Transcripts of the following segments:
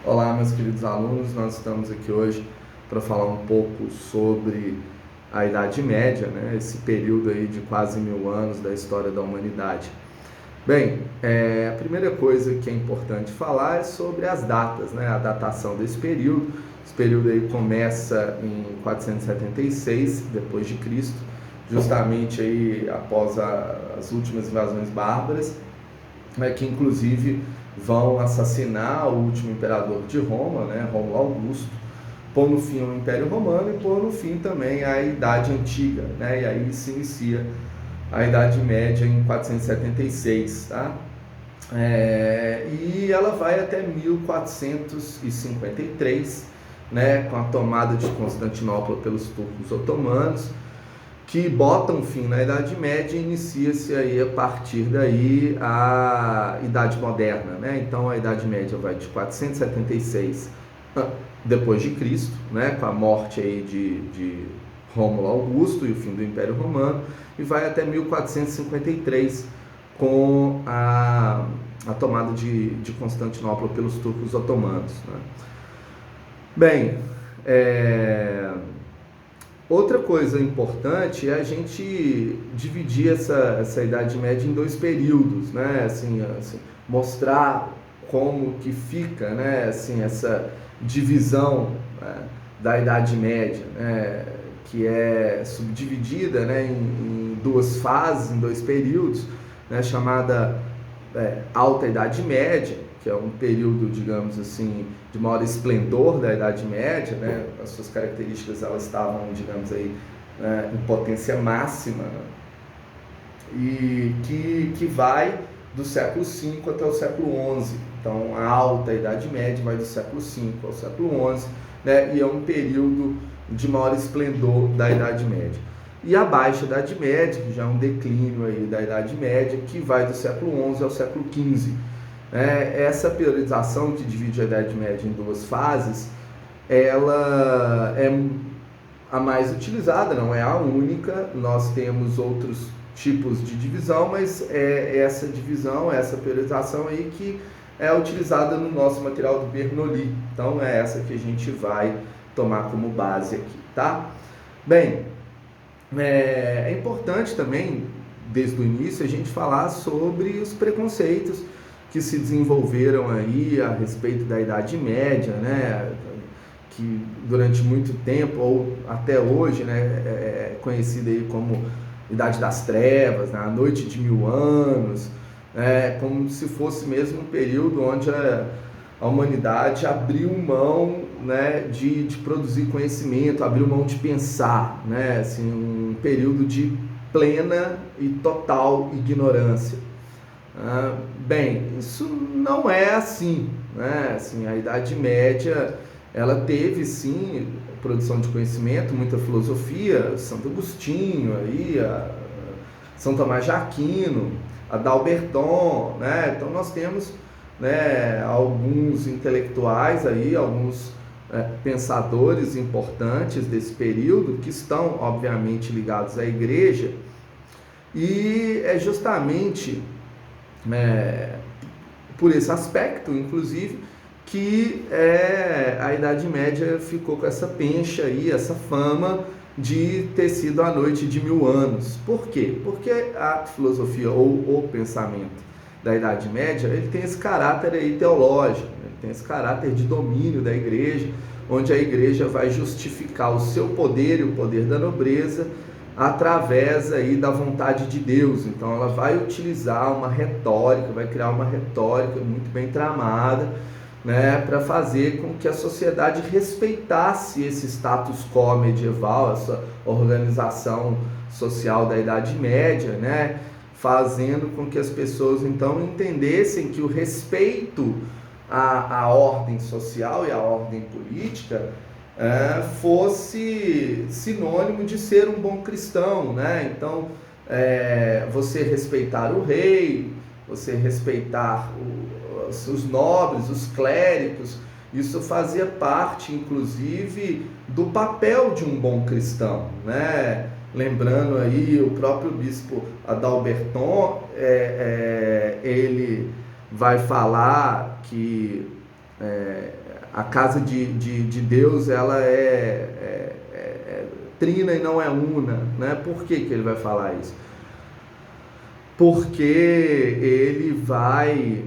Olá, meus queridos alunos, nós estamos aqui hoje para falar um pouco sobre a Idade Média, né? Esse período aí de quase 1000 anos da história da humanidade. Bem, a primeira coisa que é importante falar é sobre as datas, né? A datação desse período. Esse período aí começa em 476 depois de Cristo, justamente aí após as últimas invasões bárbaras, né, que inclusive vão assassinar o último imperador de Roma, né, Rômulo Augusto, pondo fim ao Império Romano e pondo fim também à Idade Antiga, né, e aí se inicia a Idade Média em 476, tá? E ela vai até 1453, né, com a tomada de Constantinopla pelos turcos otomanos, que botam fim na Idade Média e inicia-se aí a partir daí a Idade Moderna, né? Então a Idade Média vai de 476 depois de Cristo, né? Com a morte aí de Rômulo Augusto e o fim do Império Romano, e vai até 1453 com a tomada de Constantinopla pelos turcos otomanos, né? Bem, outra coisa importante é a gente dividir essa Idade Média em dois períodos, né? Assim, mostrar como que fica, né? Assim, essa divisão, né, da Idade Média, né? Que é subdividida, né, em duas fases, em dois períodos, né? Chamada Alta Idade Média, que é um período, digamos assim, de maior esplendor da Idade Média, né? As suas características elas estavam, digamos aí, em potência máxima, né? E que vai do século V até o século XI. Então, a Alta Idade Média vai do século V ao século XI, né? E é um período de maior esplendor da Idade Média. E a Baixa Idade Média, que já é um declínio aí da Idade Média, que vai do século XI ao século XV. Essa periodização que divide a Idade Média em duas fases, ela é a mais utilizada, não é a única. Nós temos outros tipos de divisão, mas é essa divisão, essa periodização aí que é utilizada no nosso material do Bernoulli. Então é essa que a gente vai tomar como base aqui, tá? Bem, é importante também, desde o início, a gente falar sobre os preconceitos que se desenvolveram aí a respeito da Idade Média, né? Que durante muito tempo, ou até hoje, né, é conhecida aí como Idade das Trevas, né? A Noite de 1000 anos, como se fosse mesmo um período onde a humanidade abriu mão, né, de produzir conhecimento, abriu mão de pensar, né? Assim, um período de plena e total ignorância. Bem, isso não é assim, né? Assim, a Idade Média ela teve sim produção de conhecimento, muita filosofia, Santo Agostinho, aí, São Tomás de Aquino, Adalberton, né? Então nós temos, né, alguns intelectuais aí, alguns pensadores importantes desse período que estão obviamente ligados à Igreja, e é justamente por esse aspecto, inclusive, que a Idade Média ficou com essa pencha aí, essa fama de ter sido a noite de 1000 anos. Por quê? Porque a filosofia ou o pensamento da Idade Média, ele tem esse caráter aí teológico, né? Ele tem esse caráter de domínio da Igreja, onde a Igreja vai justificar o seu poder e o poder da nobreza através aí da vontade de Deus. Então ela vai utilizar uma retórica, vai criar uma retórica muito bem tramada, né, para fazer com que a sociedade respeitasse esse status quo medieval, essa organização social da Idade Média, né, fazendo com que as pessoas então entendessem que o respeito à ordem social e à ordem política fosse sinônimo de ser um bom cristão, né? Então, você respeitar o rei, você respeitar os nobres, os clérigos, isso fazia parte, inclusive, do papel de um bom cristão, né? Lembrando aí o próprio bispo Adalberton, ele vai falar que a casa de Deus ela é trina e não é una, né? Por que ele vai falar isso? Porque ele vai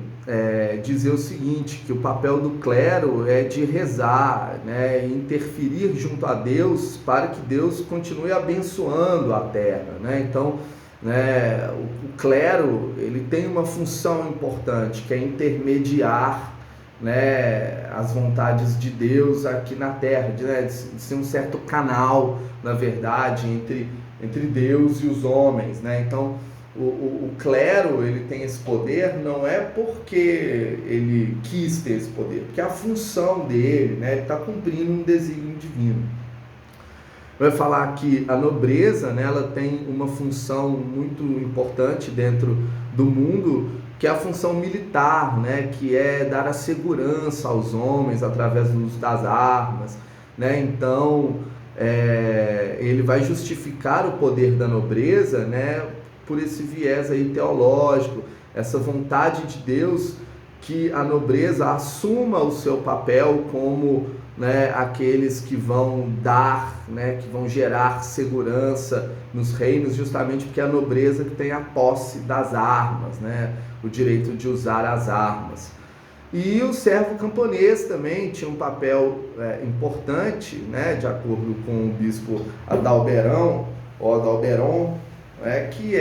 dizer o seguinte, que o papel do clero é de rezar, né, interferir junto a Deus para que Deus continue abençoando a terra, né? Então, né, o clero ele tem uma função importante, que é intermediar, né, as vontades de Deus aqui na terra, de ser um certo canal, na verdade, entre Deus e os homens, né? Então, o clero ele tem esse poder não é porque ele quis ter esse poder, porque é a função dele, né? Ele está cumprindo um desígnio divino. Vai falar que a nobreza, né, ela tem uma função muito importante dentro do mundo, que é a função militar, né, que é dar a segurança aos homens através do uso das armas, né? Então, ele vai justificar o poder da nobreza, né, por esse viés aí teológico, essa vontade de Deus que a nobreza assuma o seu papel como, né, aqueles que vão dar, né, que vão gerar segurança nos reinos, justamente porque é a nobreza que tem a posse das armas, né, o direito de usar as armas. E o servo camponês também tinha um papel importante, né, de acordo com o bispo Adalberon, que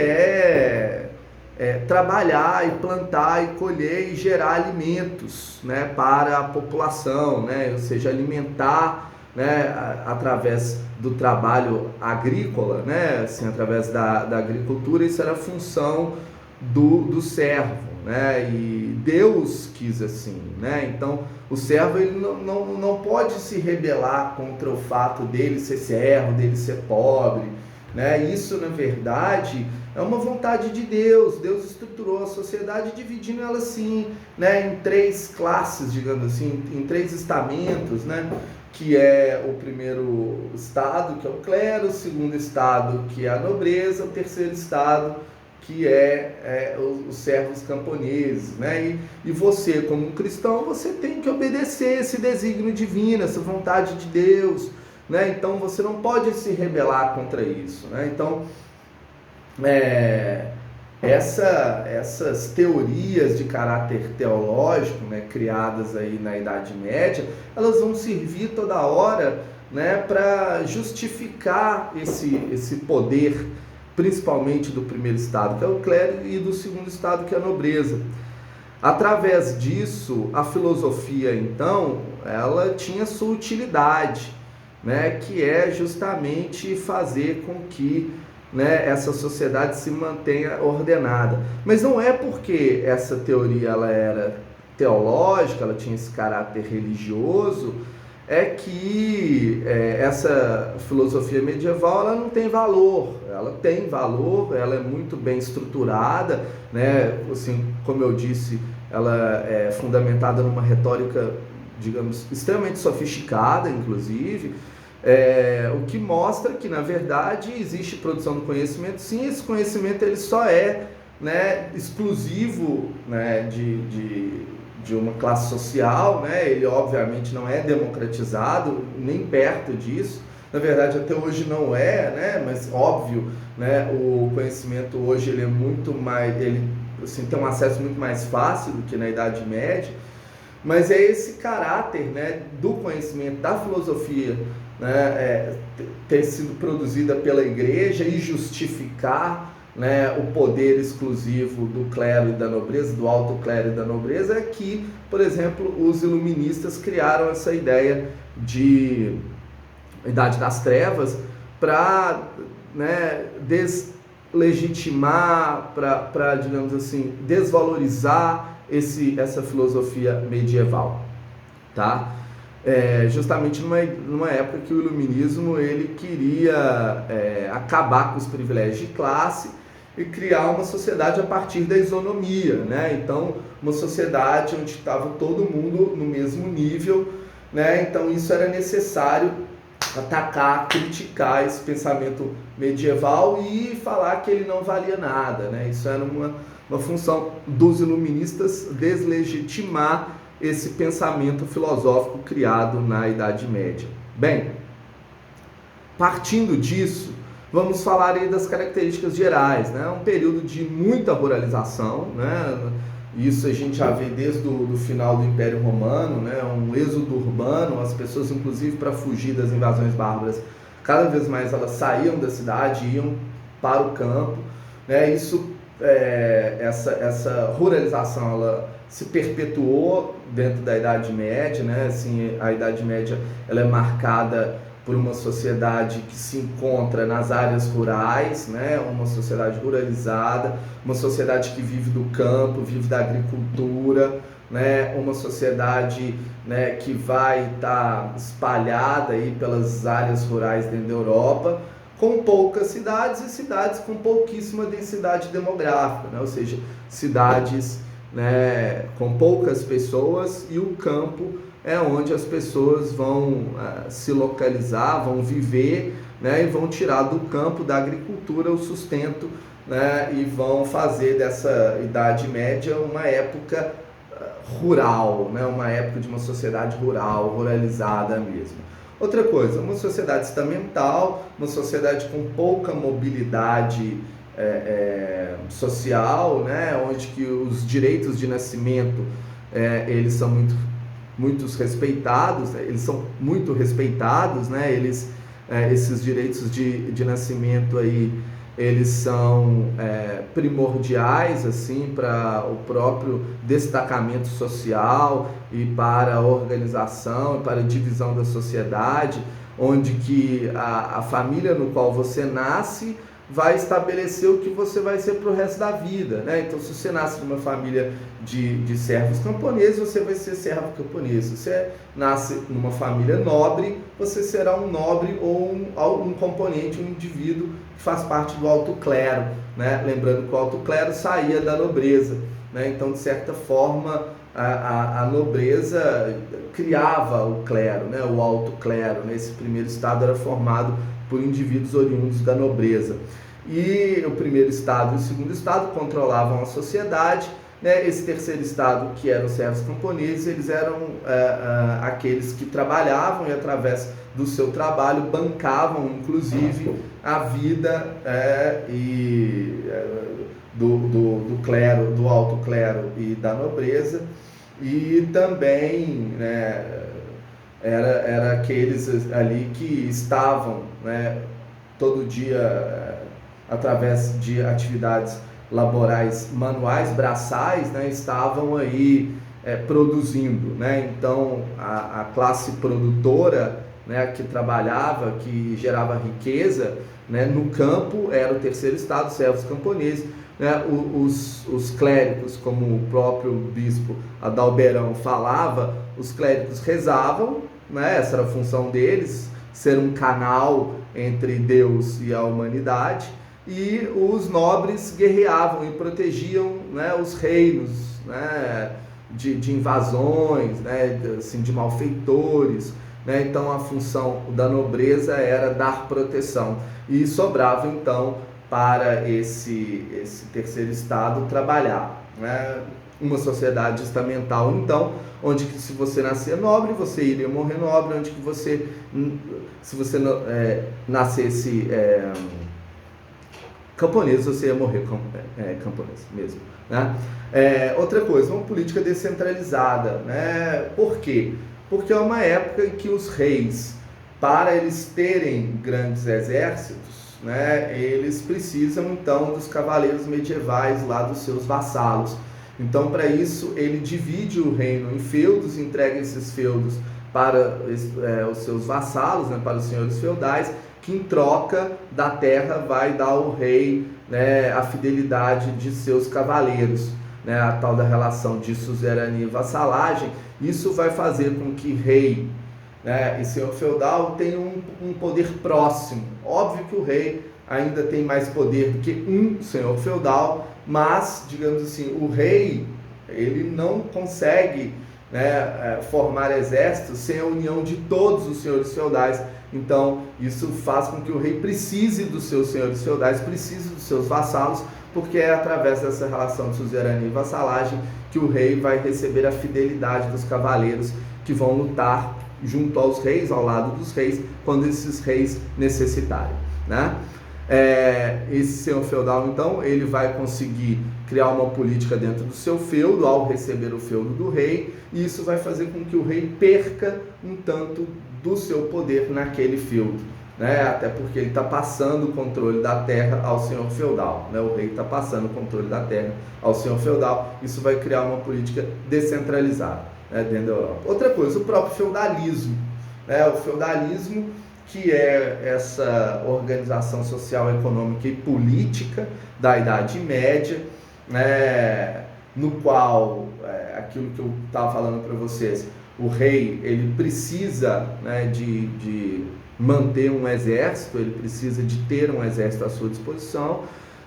trabalhar e plantar e colher e gerar alimentos, né, para a população, né, ou seja, alimentar, né, através do trabalho agrícola, né, assim, através da agricultura. Isso era a função do servo, né, e Deus quis assim, né? Então o servo ele não pode se rebelar contra o fato dele ser servo, dele ser pobre, né? Isso, na verdade, é uma vontade de Deus. Deus estruturou a sociedade dividindo ela assim, né, em 3 classes, digamos assim, em 3 estamentos, né, que é o primeiro estado, que é o clero, o segundo estado, que é a nobreza, o terceiro estado, que os servos camponeses, né? E você, como um cristão, você tem que obedecer esse desígnio divino, essa vontade de Deus, né? Então você não pode se rebelar contra isso, né? Então essas teorias de caráter teológico, né, criadas aí na Idade Média, elas vão servir toda hora, né, para justificar esse poder, principalmente do primeiro estado, que é o clero, e do segundo estado, que é a nobreza. Através disso, a filosofia, então, ela tinha sua utilidade, né, que é justamente fazer com que, né, essa sociedade se mantenha ordenada. Mas não é porque essa teoria ela era teológica, ela tinha esse caráter religioso, que essa filosofia medieval ela não tem valor. Ela tem valor, ela é muito bem estruturada, né? Assim, como eu disse, ela é fundamentada numa retórica, digamos, extremamente sofisticada, inclusive, o que mostra que, na verdade, existe produção do conhecimento. Sim, esse conhecimento ele só é, né, exclusivo, né, de uma classe social, né? Ele obviamente não é democratizado, nem perto disso. Na verdade, até hoje não é, né? Mas óbvio, né, o conhecimento hoje ele é muito mais, ele assim, tem um acesso muito mais fácil do que na Idade Média. Mas é esse caráter, né, do conhecimento, da filosofia, né, ter sido produzida pela igreja e justificar, né, o poder exclusivo do clero e da nobreza, do alto clero e da nobreza, é que, por exemplo, os iluministas criaram essa ideia de Idade das Trevas para, né, deslegitimar, para, digamos assim, desvalorizar essa filosofia medieval, tá? Justamente numa época que o iluminismo ele queria acabar com os privilégios de classe e criar uma sociedade a partir da isonomia, né? Então, uma sociedade onde estava todo mundo no mesmo nível, né? Então, isso era necessário atacar, criticar esse pensamento medieval e falar que ele não valia nada, né? Isso era uma função dos iluministas, deslegitimar, esse pensamento filosófico criado na Idade Média. Bem, partindo disso, vamos falar aí das características gerais, né? Um período de muita ruralização, né? Isso a gente já vê desde o final do Império Romano, né? Um êxodo urbano, as pessoas, inclusive, para fugir das invasões bárbaras, cada vez mais elas saíam da cidade e iam para o campo, né? Essa ruralização, ela se perpetuou dentro da Idade Média, né? Assim, a Idade Média ela é marcada por uma sociedade que se encontra nas áreas rurais, né? Uma sociedade ruralizada, uma sociedade que vive do campo, vive da agricultura, né? Uma sociedade, né, que vai estar espalhada aí pelas áreas rurais dentro da Europa, com poucas cidades e cidades com pouquíssima densidade demográfica, né? Ou seja, cidades, né, com poucas pessoas, e o campo é onde as pessoas vão se localizar, vão viver, né, e vão tirar do campo, da agricultura, o sustento, né, e vão fazer dessa Idade Média uma época rural, né, uma época de uma sociedade rural, ruralizada mesmo. Outra coisa, uma sociedade estamental, uma sociedade com pouca mobilidade social, né, onde que os direitos de nascimento eles são muito respeitados, eles são muito respeitados, né? Esses direitos de nascimento aí, eles são primordiais assim para o próprio destacamento social e para a organização, para a divisão da sociedade, onde que a família no qual você nasce vai estabelecer o que você vai ser para o resto da vida, né? Então, se você nasce numa família de servos camponeses, você vai ser servo camponês. Se você nasce numa família nobre, você será um nobre ou um componente, um indivíduo que faz parte do alto clero, né? Lembrando que o alto clero saía da nobreza, né? Então, de certa forma, a nobreza criava o clero, né? O alto clero, né? Esse primeiro estado era formado por indivíduos oriundos da nobreza. E o primeiro estado e o segundo estado controlavam a sociedade, né? Esse terceiro estado, que eram os servos camponeses, eles eram aqueles que trabalhavam e, através do seu trabalho, bancavam, inclusive, a vida do clero, do alto clero e da nobreza, e também, né, era aqueles ali que estavam, né, todo dia, através de atividades laborais manuais, braçais, né, estavam aí produzindo, né? Então a classe produtora, né, que trabalhava, que gerava riqueza, né, no campo, era o terceiro estado, servos camponeses, né? Os clérigos, como o próprio bispo Adalberão falava, os clérigos rezavam, né? Essa era a função deles, ser um canal entre Deus e a humanidade, e os nobres guerreavam e protegiam, né, os reinos, né, de invasões, né, assim, de malfeitores, né? Então a função da nobreza era dar proteção, e sobrava então para esse terceiro estado trabalhar, né? Uma sociedade estamental, então, onde que, se você nascer nobre, você iria morrer nobre, onde que se você nascesse camponês, você ia morrer camponês mesmo, né? Outra coisa, uma política descentralizada, né? Por quê? Porque é uma época em que os reis, para eles terem grandes exércitos, né, eles precisam então dos cavaleiros medievais lá, dos seus vassalos. Então, para isso, ele divide o reino em feudos, entrega esses feudos para os seus vassalos, né, para os senhores feudais, que em troca da terra vai dar ao rei, né, a fidelidade de seus cavaleiros, né, a tal da relação de suzerania e vassalagem. Isso vai fazer com que rei, né, e senhor feudal tenham um poder próximo. Óbvio que o rei ainda tem mais poder do que um senhor feudal, mas, digamos assim, o rei, ele não consegue, né, formar exércitos sem a união de todos os senhores feudais. Então, isso faz com que o rei precise dos seus senhores feudais, precise dos seus vassalos, porque é através dessa relação de suzerania e vassalagem que o rei vai receber a fidelidade dos cavaleiros que vão lutar junto aos reis, ao lado dos reis, quando esses reis necessitarem, né? Esse senhor feudal, então, ele vai conseguir criar uma política dentro do seu feudo ao receber o feudo do rei, e isso vai fazer com que o rei perca um tanto do seu poder naquele feudo, né? Até porque ele está passando o controle da terra ao senhor feudal, né? O rei está passando o controle da terra ao senhor feudal. Isso vai criar uma política descentralizada, né, dentro da Europa. Outra coisa, o próprio feudalismo, né? O feudalismo, que é essa organização social, econômica e política da Idade Média, né, no qual, aquilo que eu estava falando para vocês, o rei, ele precisa, né, de manter um exército, ele precisa de ter um exército à sua disposição,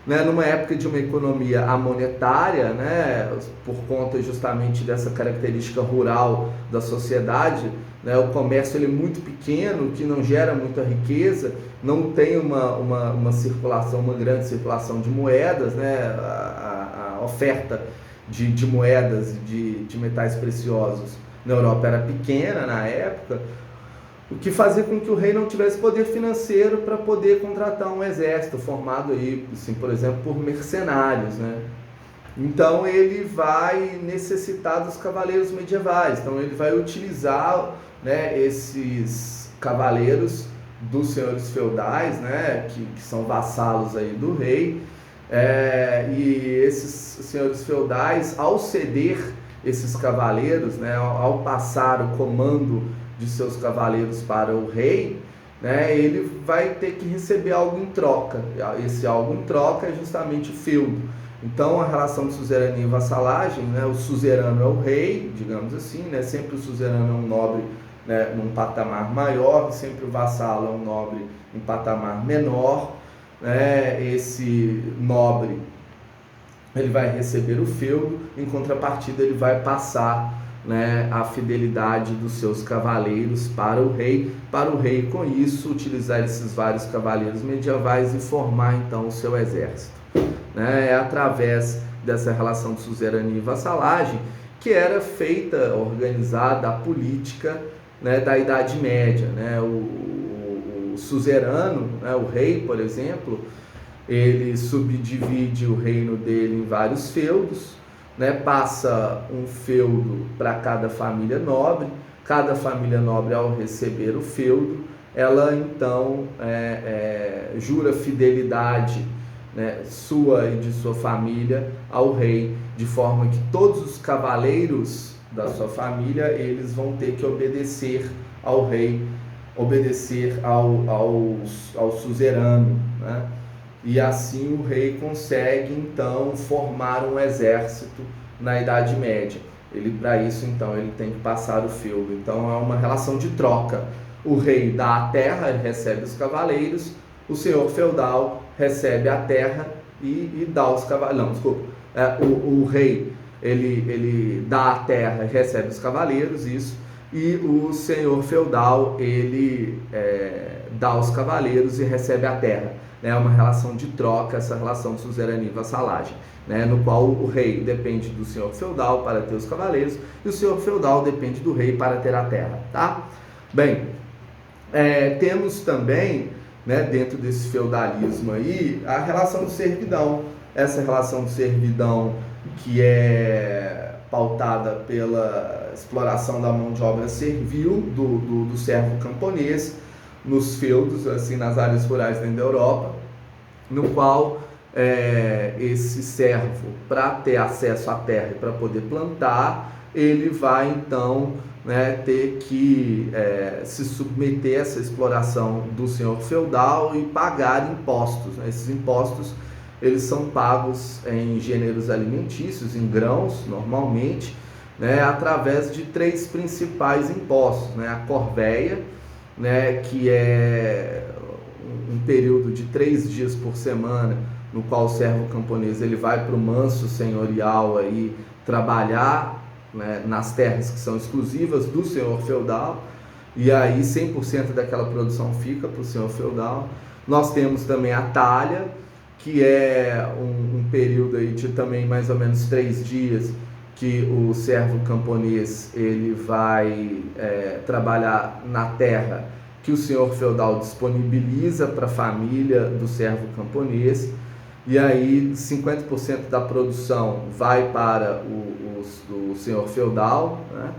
né, numa época de uma economia amonetária, né, por conta justamente dessa característica rural da sociedade, né, o comércio ele é muito pequeno, que não gera muita riqueza, não tem uma circulação, uma grande circulação de moedas, né, a oferta de moedas, de metais preciosos na Europa era pequena na época, o que fazia com que o rei não tivesse poder financeiro para poder contratar um exército formado aí, assim, por exemplo, por mercenários, né? Então ele vai necessitar dos cavaleiros medievais, então ele vai utilizar, né, esses cavaleiros dos senhores feudais, né, que são vassalos aí do rei, e esses senhores feudais, ao ceder esses cavaleiros, né, ao passar o comando de seus cavaleiros para o rei, né, ele vai ter que receber algo em troca. Esse algo em troca é justamente o feudo. Então a relação de suzerania e vassalagem, né, o suzerano é o rei, digamos assim, né, sempre o suzerano é um nobre, né, num patamar maior, sempre o vassalo é um nobre em patamar menor, né, esse nobre ele vai receber o feudo, em contrapartida ele vai passar, né, a fidelidade dos seus cavaleiros para o rei com isso utilizar esses vários cavaleiros medievais e formar então o seu exército, né? É através dessa relação de suzerania e vassalagem que era feita, organizada a política, né, da Idade Média, né? O suzerano, né, o rei, por exemplo, ele subdivide o reino dele em vários feudos, né, passa um feudo para cada família nobre ao receber o feudo, ela então jura fidelidade, né, sua e de sua família ao rei, de forma que todos os cavaleiros da sua família eles vão ter que obedecer ao rei, obedecer ao suzerano, né? E assim o rei consegue então formar um exército na Idade Média. Ele, para isso então, ele tem que passar o feudo. Então é uma relação de troca. O rei dá a terra, ele recebe os cavaleiros, o senhor feudal recebe a terra e dá os cavaleiros. Não, desculpa. O rei ele dá a terra e recebe os cavaleiros, isso. E o senhor feudal ele dá os cavaleiros e recebe a terra. É uma relação de troca, essa relação de suzerania e vassalagem, né, no qual o rei depende do senhor feudal para ter os cavaleiros e o senhor feudal depende do rei para ter a terra, tá? Bem, temos também, né, dentro desse feudalismo aí, a relação de servidão. Essa relação de servidão que é pautada pela exploração da mão de obra servil do servo camponês, nos feudos, assim, nas áreas rurais dentro da Europa, no qual esse servo, para ter acesso à terra e para poder plantar, ele vai então, né, ter que se submeter a essa exploração do senhor feudal e pagar impostos, né? Esses impostos eles são pagos em gêneros alimentícios, em grãos normalmente, né, através de 3 principais impostos, né? A corvéia, né, que é um período de 3 dias por semana, no qual o servo camponês ele vai para o manso senhorial aí trabalhar, né, nas terras que são exclusivas do senhor feudal, e aí 100% daquela produção fica para o senhor feudal. Nós temos também a talha, que é um período aí de também mais ou menos 3 dias, que o servo camponês ele vai trabalhar na terra que o senhor feudal disponibiliza para a família do servo camponês, e aí 50% da produção vai para o senhor feudal, né?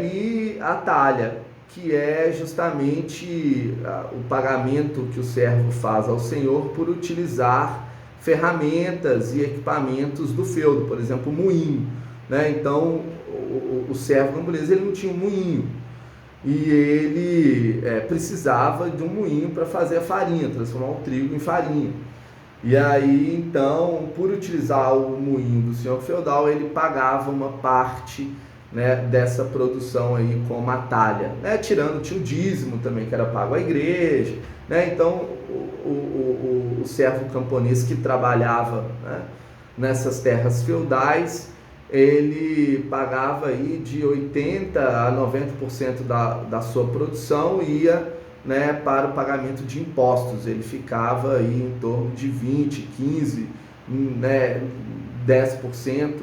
E a talha, que é justamente o pagamento que o servo faz ao senhor por utilizar ferramentas e equipamentos do feudo, por exemplo, o moinho, né? Então, o servo camponês ele não tinha um moinho, e ele precisava de um moinho para fazer a farinha, transformar o trigo em farinha. E aí, então, por utilizar o moinho do senhor feudal, ele pagava uma parte, né, dessa produção aí como a talha, né? Tirando, tinha o dízimo também que era pago à igreja, né? Então o servo camponês que trabalhava, né, nessas terras feudais, ele pagava aí de 80% a 90% da sua produção ia, né, para o pagamento de impostos. Ele ficava aí em torno de 20%, 15%, né, 10%,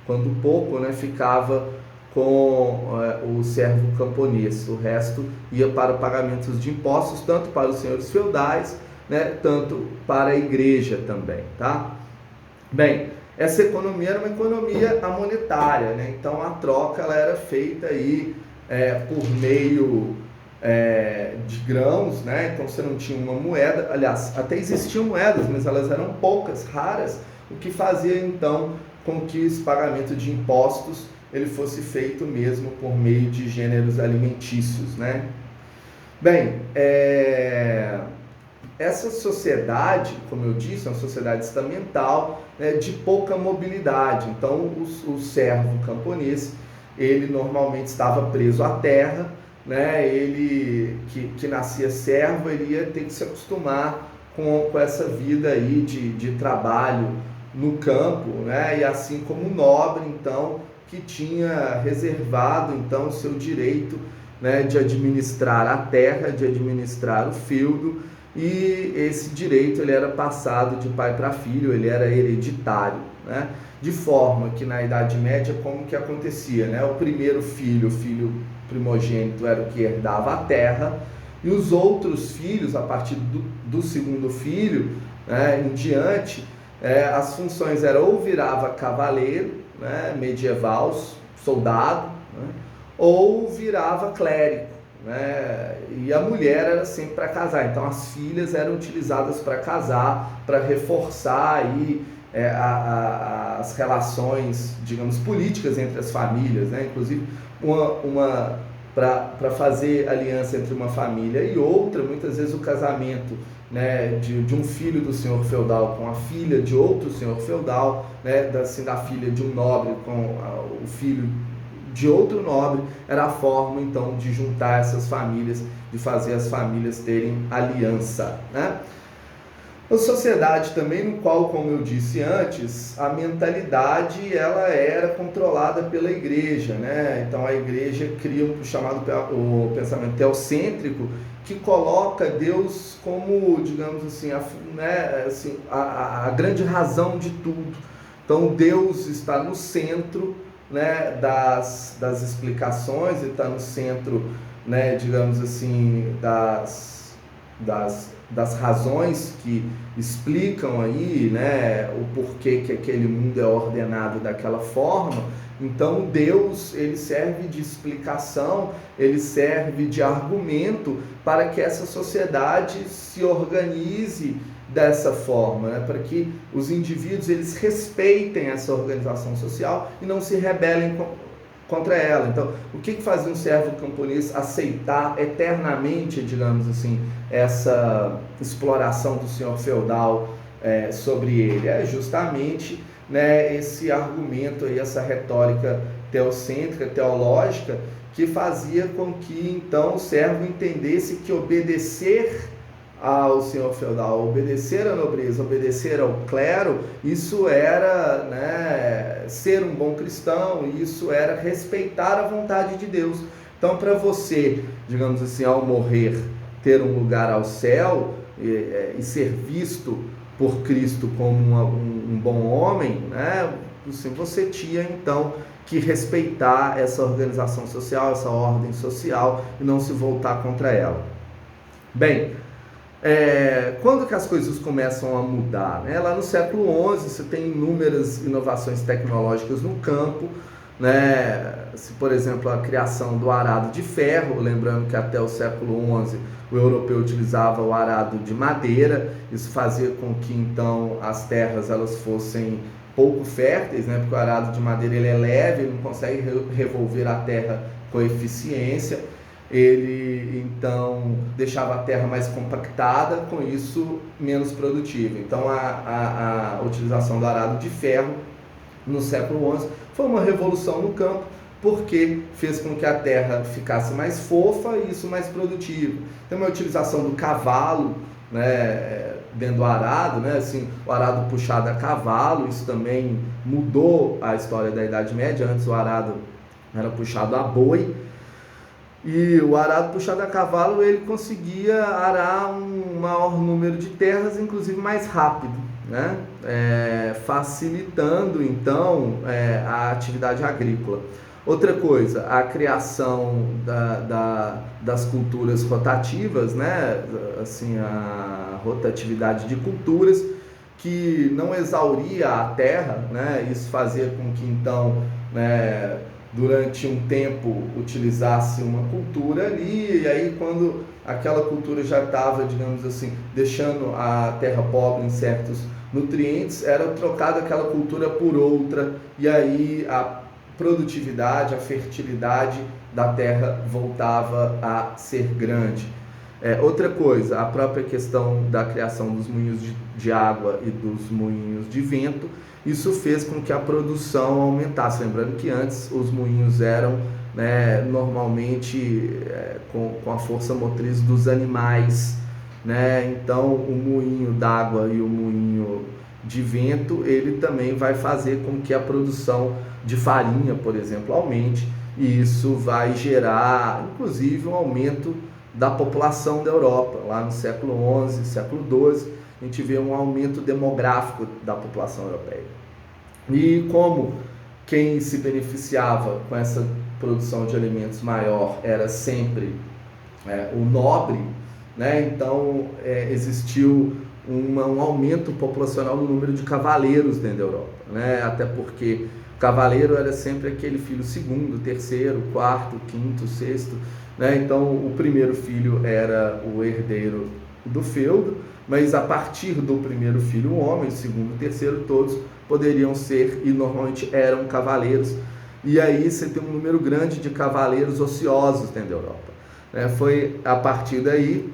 quando pouco, né, ficava com o servo camponês. O resto ia para pagamentos de impostos, tanto para os senhores feudais, né, tanto para a igreja também, tá? Bem, essa economia era uma economia amonetária, né? Então a troca ela era feita aí por meio de grãos, né? Então você não tinha uma moeda, aliás, até existiam moedas, mas elas eram poucas, raras, o que fazia então com que esse pagamento de impostos ele fosse feito mesmo por meio de gêneros alimentícios, né? Bem, essa sociedade, como eu disse, é uma sociedade estamental, né, de pouca mobilidade. Então, o servo camponês, ele normalmente estava preso à terra, né? Ele que nascia servo, ele ia ter que se acostumar com essa vida aí de trabalho no campo, né? E assim como o nobre, então, que tinha reservado então o seu direito, né, de administrar a terra, de administrar o feudo, e esse direito ele era passado de pai para filho, ele era hereditário, né? De forma que na Idade Média, como que acontecia, né? O primeiro filho, o filho primogênito, era o que herdava a terra, e os outros filhos, a partir do segundo filho, né, em diante, as funções eram ou virava cavaleiro, né, medieval, soldado, né, ou virava clérigo, né, e a mulher era sempre para casar. Então as filhas eram utilizadas para casar, para reforçar aí as relações, digamos, políticas entre as famílias, né? Inclusive para fazer aliança entre uma família e outra, muitas vezes o casamento, né, de um filho do senhor feudal com a filha de outro senhor feudal, né, assim, da filha de um nobre com o filho de outro nobre, era a forma então de juntar essas famílias, de fazer as famílias terem aliança, né? Uma sociedade também no qual, como eu disse antes, a mentalidade ela era controlada pela igreja, né? Então a igreja cria o chamado o pensamento teocêntrico, que coloca Deus como, digamos assim, a grande razão de tudo. Então Deus está no centro, né, das explicações, ele está no centro, né, digamos assim, das razões que explicam aí, né, o porquê que aquele mundo é ordenado daquela forma. Então Deus, ele serve de explicação, ele serve de argumento para que essa sociedade se organize dessa forma, né, para que os indivíduos eles respeitem essa organização social e não se rebelem contra ela. Então, o que fazia um servo camponês aceitar eternamente, digamos assim, essa exploração do senhor feudal sobre ele? É justamente, né, esse argumento aí, essa retórica teocêntrica, teológica, que fazia com que então o servo entendesse que obedecer ao senhor feudal, obedecer à nobreza, obedecer ao clero, isso era, né, ser um bom cristão, isso era respeitar a vontade de Deus. Então, para você, digamos assim, ao morrer, ter um lugar ao céu e ser visto por Cristo como um bom homem, né? Assim, você tinha então que respeitar essa organização social, essa ordem social e não se voltar contra ela. Bem, quando que as coisas começam a mudar? Né? Lá no século XI você tem inúmeras inovações tecnológicas no campo, né? Por exemplo, a criação do arado de ferro, lembrando que até o século XI o europeu utilizava o arado de madeira, isso fazia com que então as terras elas fossem pouco férteis, né? Porque o arado de madeira ele é leve, ele não consegue revolver a terra com eficiência, ele então deixava a terra mais compactada, com isso menos produtiva. Então a utilização do arado de ferro no século XI foi uma revolução no campo, porque fez com que a terra ficasse mais fofa e isso mais produtiva. Tem uma utilização do cavalo, né, dentro do arado, né, assim, o arado puxado a cavalo, isso também mudou a história da Idade Média. Antes o arado era puxado a boi, e o arado puxado a cavalo ele conseguia arar um maior número de terras, inclusive mais rápido, né? Facilitando então a atividade agrícola. Outra coisa, a criação das culturas rotativas, né? Assim, a rotatividade de culturas que não exauria a terra, né? Isso fazia com que então, né, durante um tempo utilizasse uma cultura ali, e aí quando aquela cultura já estava, digamos assim, deixando a terra pobre em certos nutrientes, era trocada aquela cultura por outra, e aí a produtividade, a fertilidade da terra voltava a ser grande. Outra coisa, a própria questão da criação dos moinhos de água e dos moinhos de vento, isso fez com que a produção aumentasse. Lembrando que antes os moinhos eram, né, normalmente com a força motriz dos animais, né? Então o moinho d'água e o moinho de vento, ele também vai fazer com que a produção de farinha, por exemplo, aumente, e isso vai gerar, inclusive, um aumento da população da Europa. Lá no século XI, século XII, a gente vê um aumento demográfico da população europeia. E como quem se beneficiava com essa produção de alimentos maior era sempre o nobre, né? Então existiu um aumento populacional no número de cavaleiros dentro da Europa, né? Até porque o cavaleiro era sempre aquele filho segundo, terceiro, quarto, quinto, sexto, né? Então o primeiro filho era o herdeiro do feudo, mas a partir do primeiro filho o homem, o segundo, o terceiro, todos poderiam ser e normalmente eram cavaleiros. E aí você tem um número grande de cavaleiros ociosos dentro da Europa. Foi a partir daí,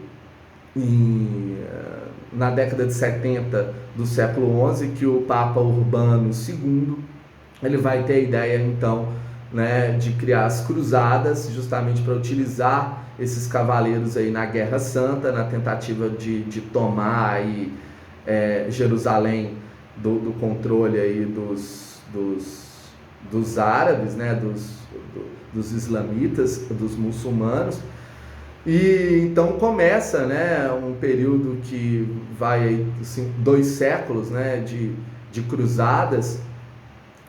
na década de 70 do século XI, que o Papa Urbano II ele vai ter a ideia então, né, de criar as cruzadas, justamente para utilizar esses cavaleiros aí na Guerra Santa, na tentativa de tomar aí, Jerusalém do controle aí dos árabes, né, dos islamitas, dos muçulmanos. E então começa, né, um período que vai assim, 2 séculos, né, de cruzadas,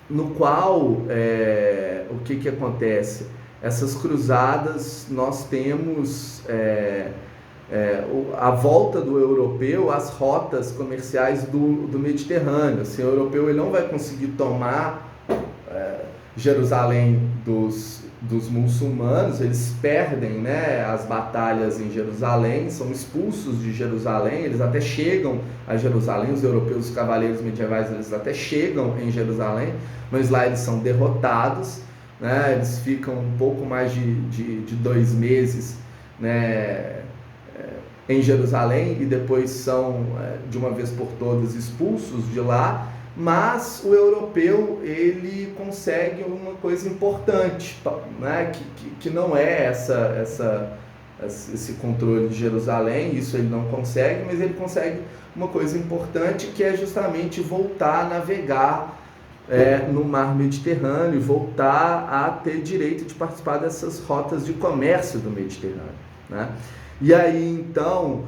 no qual o que acontece? Essas cruzadas nós temos a volta do europeu às rotas comerciais do Mediterrâneo. Assim, o europeu ele não vai conseguir tomar Jerusalém dos muçulmanos, eles perdem, né, as batalhas em Jerusalém, são expulsos de Jerusalém, eles até chegam a Jerusalém, os europeus, os cavaleiros medievais, eles até chegam em Jerusalém, mas lá eles são derrotados, né, eles ficam um pouco mais de 2 meses, né, em Jerusalém, e depois são de uma vez por todas expulsos de lá. Mas o europeu ele consegue uma coisa importante, né? que não é esse controle de Jerusalém, isso ele não consegue, mas ele consegue uma coisa importante, que é justamente voltar a navegar no mar Mediterrâneo, voltar a ter direito de participar dessas rotas de comércio do Mediterrâneo, né? E aí então,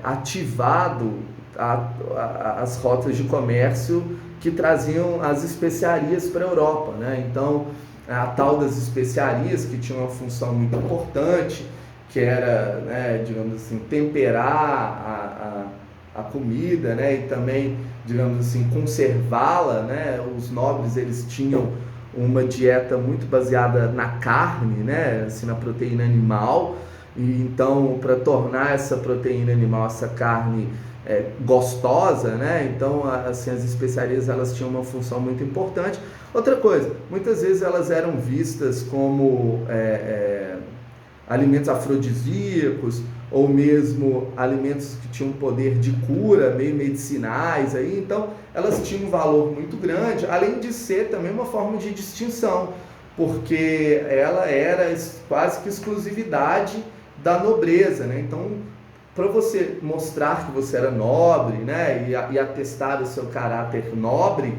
ativado as rotas de comércio que traziam as especiarias para a Europa, né? Então, a tal das especiarias, que tinha uma função muito importante, que era, né, digamos assim, temperar a comida, né, e também, digamos assim, conservá-la, né? Os nobres, eles tinham uma dieta muito baseada na carne, né, assim, na proteína animal, e então, para tornar essa proteína animal, essa carne gostosa, né? Então, assim, as especiarias, elas tinham uma função muito importante. Outra coisa, muitas vezes elas eram vistas como alimentos afrodisíacos, ou mesmo alimentos que tinham poder de cura, meio medicinais, aí, então elas tinham um valor muito grande, além de ser também uma forma de distinção, porque ela era quase que exclusividade da nobreza, né? Então, para você mostrar que você era nobre, né, e atestar o seu caráter nobre,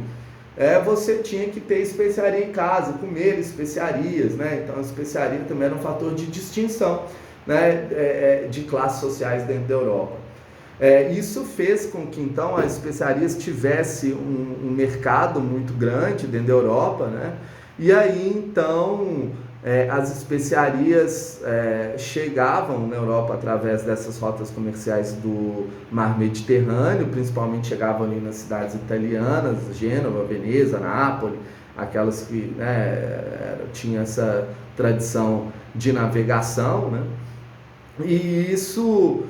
você tinha que ter especiaria em casa, comer especiarias, né? Então a especiaria também era um fator de distinção, né, de classes sociais dentro da Europa. Isso fez com que então as especiarias tivesse um mercado muito grande dentro da Europa, né? E aí então as especiarias chegavam na Europa através dessas rotas comerciais do mar Mediterrâneo, principalmente chegavam ali nas cidades italianas, Gênova, Veneza, Nápoles, aquelas que, né, tinham essa tradição de navegação, né? E isso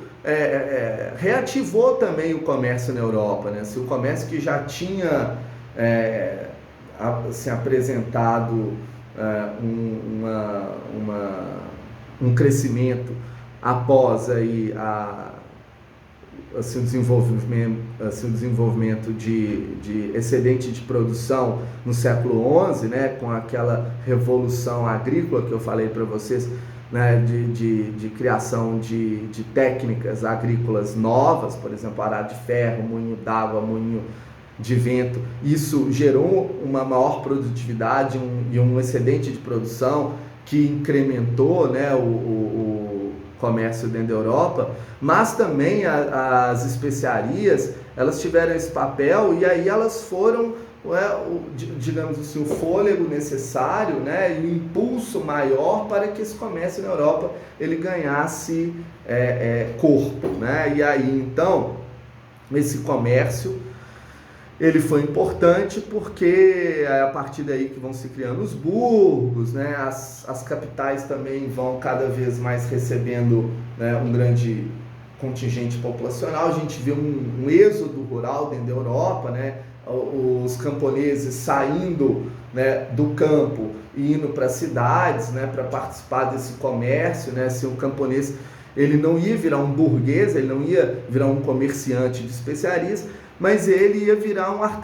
reativou também o comércio na Europa, né? Se o comércio que já tinha assim, apresentado um crescimento após aí assim, o desenvolvimento de excedente de produção no século XI, né, com aquela revolução agrícola que eu falei para vocês, né, de criação de técnicas agrícolas novas, por exemplo, arado de ferro, moinho d'água, moinho de vento. Isso gerou uma maior produtividade e um excedente de produção que incrementou, né, o comércio dentro da Europa, mas também as especiarias, elas tiveram esse papel, e aí elas foram, digamos assim, o fôlego necessário, né, e o impulso maior para que esse comércio na Europa ele ganhasse corpo, né? E aí então esse comércio ele foi importante porque é a partir daí que vão se criando os burgos, né? As capitais também vão cada vez mais recebendo, né, um grande contingente populacional. A gente vê um êxodo rural dentro da Europa, né? Os camponeses saindo, né, do campo e indo para as cidades, né, para participar desse comércio, né? Se o camponês ele não ia virar um burguês, ele não ia virar um comerciante de especiarias, mas ele ia virar um artesão.